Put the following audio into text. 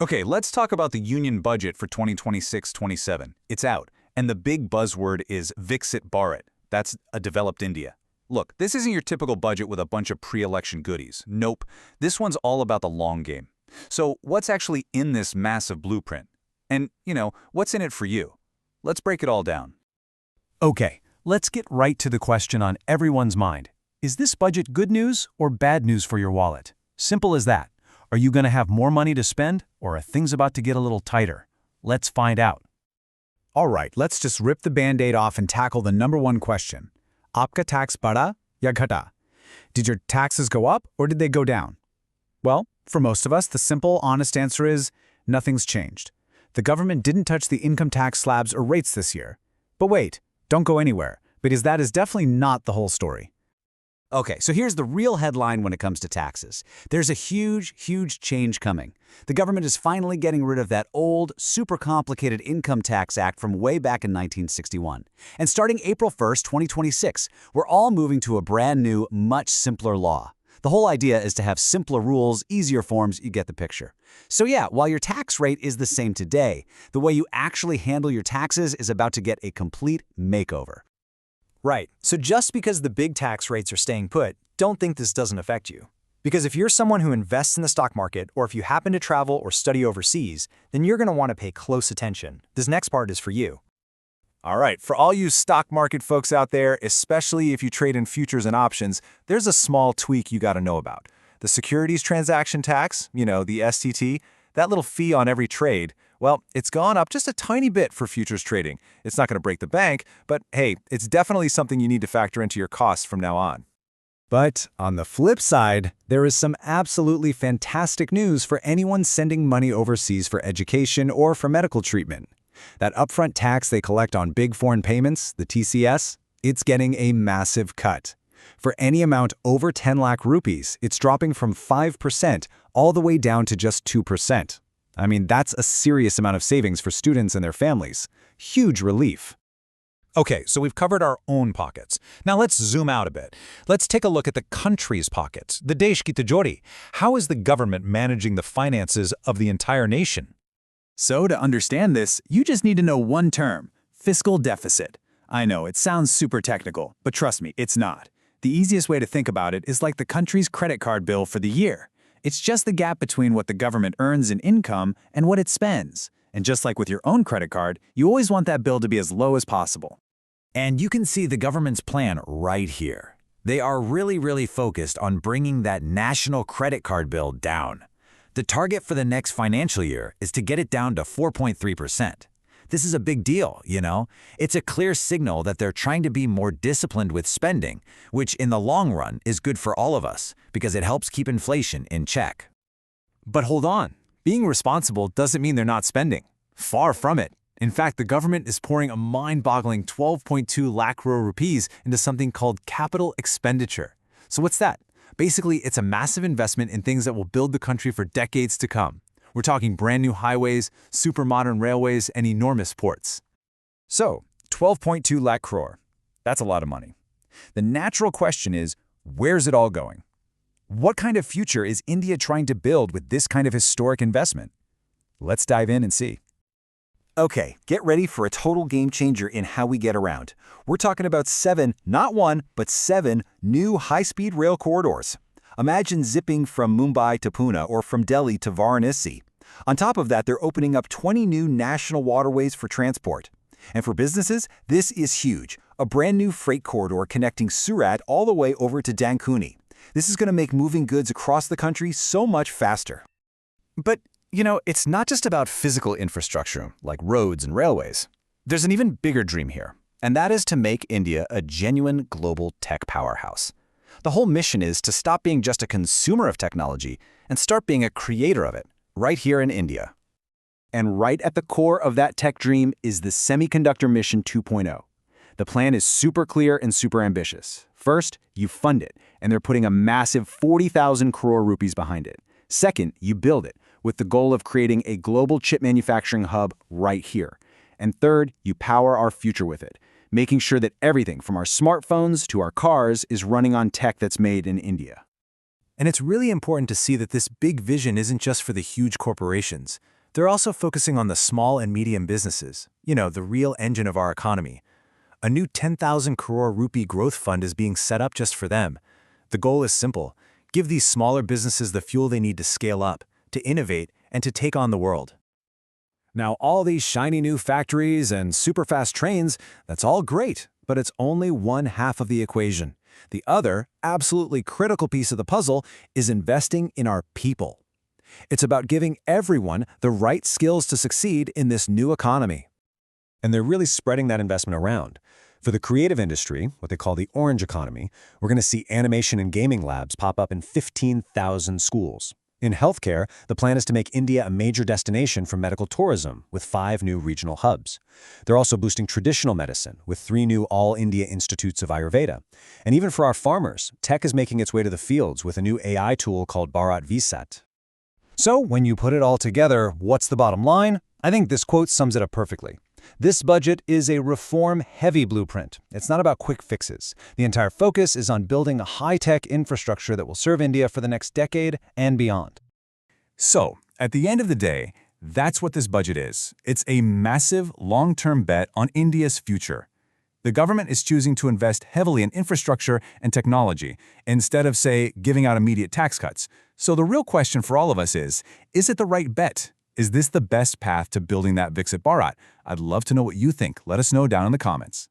Okay, let's talk about the Union Budget for 2026-27. It's out, and the big buzzword is Viksit Bharat. That's a developed India. Look, this isn't your typical budget with a bunch of pre-election goodies. Nope, this one's all about the long game. So what's actually in this massive blueprint? And, what's in it for you? Let's break it all down. Okay, let's get right to the question on everyone's mind. Is this budget good news or bad news for your wallet? Simple as that. Are you going to have more money to spend, or are things about to get a little tighter? Let's find out. All right, let's just rip the Band-Aid off and tackle the number one question. Aapka tax bada ya ghata? Did your taxes go up or did they go down? Well, for most of us, the simple, honest answer is nothing's changed. The government didn't touch the income tax slabs or rates this year. But wait, don't go anywhere, because that is definitely not the whole story. Okay, so here's the real headline when it comes to taxes. There's a huge change coming. The government is finally getting rid of that old, super complicated Income Tax Act from way back in 1961. And starting April 1st, 2026, we're all moving to a brand new, much simpler law. The whole idea is to have simpler rules, easier forms, you get the picture. So yeah, while your tax rate is the same today, the way you actually handle your taxes is about to get a complete makeover. Right, so just because the big tax rates are staying put, don't think this doesn't affect you. Because if you're someone who invests in the stock market, or if you happen to travel or study overseas, then you're going to want to pay close attention. This next part is for you. All right, for all you stock market folks out there, especially if you trade in futures and options, there's a small tweak you got to know about. The securities transaction tax, the STT, that little fee on every trade, well, it's gone up just a tiny bit for futures trading. It's not going to break the bank, but hey, it's definitely something you need to factor into your costs from now on. But on the flip side, there is some absolutely fantastic news for anyone sending money overseas for education or for medical treatment. That upfront tax they collect on big foreign payments, the TCS, it's getting a massive cut. For any amount over 10 lakh rupees, it's dropping from 5% all the way down to just 2%. I mean, that's a serious amount of savings for students and their families. Huge relief. Okay, so we've covered our own pockets. Now let's zoom out a bit. Let's take a look at the country's pockets, the Desh ki Tijori. How is the government managing the finances of the entire nation? So to understand this, you just need to know one term, fiscal deficit. I know, it sounds super technical, but trust me, it's not. The easiest way to think about it is like the country's credit card bill for the year. It's just the gap between what the government earns in income and what it spends. And just like with your own credit card, you always want that bill to be as low as possible. And you can see the government's plan right here. They are really focused on bringing that national credit card bill down. The target for the next financial year is to get it down to 4.3%. This is a big deal, It's a clear signal that they're trying to be more disciplined with spending, which in the long run is good for all of us because it helps keep inflation in check. But hold on, being responsible doesn't mean they're not spending. Far from it. In fact, the government is pouring a mind-boggling 12.2 lakh crore rupees into something called capital expenditure. So what's that? Basically, it's a massive investment in things that will build the country for decades to come. We're talking brand new highways, super modern railways, and enormous ports. So, 12.2 lakh crore. That's a lot of money. The natural question is, where's it all going? What kind of future is India trying to build with this kind of historic investment? Let's dive in and see. Okay, get ready for a total game changer in how we get around. We're talking about 7, not 1, but 7 new high-speed rail corridors. Imagine zipping from Mumbai to Pune or from Delhi to Varanasi. On top of that, they're opening up 20 new national waterways for transport. And for businesses, this is huge. A brand new freight corridor connecting Surat all the way over to Dankuni. This is going to make moving goods across the country so much faster. But, it's not just about physical infrastructure, like roads and railways. There's an even bigger dream here, and that is to make India a genuine global tech powerhouse. The whole mission is to stop being just a consumer of technology and start being a creator of it, right here in India. And right at the core of that tech dream is the Semiconductor Mission 2.0. The plan is super clear and super ambitious. First, you fund it, and they're putting a massive 40,000 crore rupees behind it. Second, you build it, with the goal of creating a global chip manufacturing hub right here. And third, you power our future with it, making sure that everything from our smartphones to our cars is running on tech that's made in India. And it's really important to see that this big vision isn't just for the huge corporations. They're also focusing on the small and medium businesses, the real engine of our economy. A new 10,000 crore rupee growth fund is being set up just for them. The goal is simple: give these smaller businesses the fuel they need to scale up, to innovate, and to take on the world. Now, all these shiny new factories and super-fast trains, that's all great, but it's only one half of the equation. The other, absolutely critical piece of the puzzle is investing in our people. It's about giving everyone the right skills to succeed in this new economy. And they're really spreading that investment around. For the creative industry, what they call the orange economy, we're going to see animation and gaming labs pop up in 15,000 schools. In healthcare, the plan is to make India a major destination for medical tourism with 5 new regional hubs. They're also boosting traditional medicine with 3 new All-India Institutes of Ayurveda. And even for our farmers, tech is making its way to the fields with a new AI tool called Bharat Visat. So, when you put it all together, what's the bottom line? I think this quote sums it up perfectly. This budget is a reform-heavy blueprint. It's not about quick fixes. The entire focus is on building a high-tech infrastructure that will serve India for the next decade and beyond. So, at the end of the day, that's what this budget is. It's a massive, long-term bet on India's future. The government is choosing to invest heavily in infrastructure and technology instead of, say, giving out immediate tax cuts. So the real question for all of us is it the right bet? Is this the best path to building that Viksit Bharat? I'd love to know what you think. Let us know down in the comments.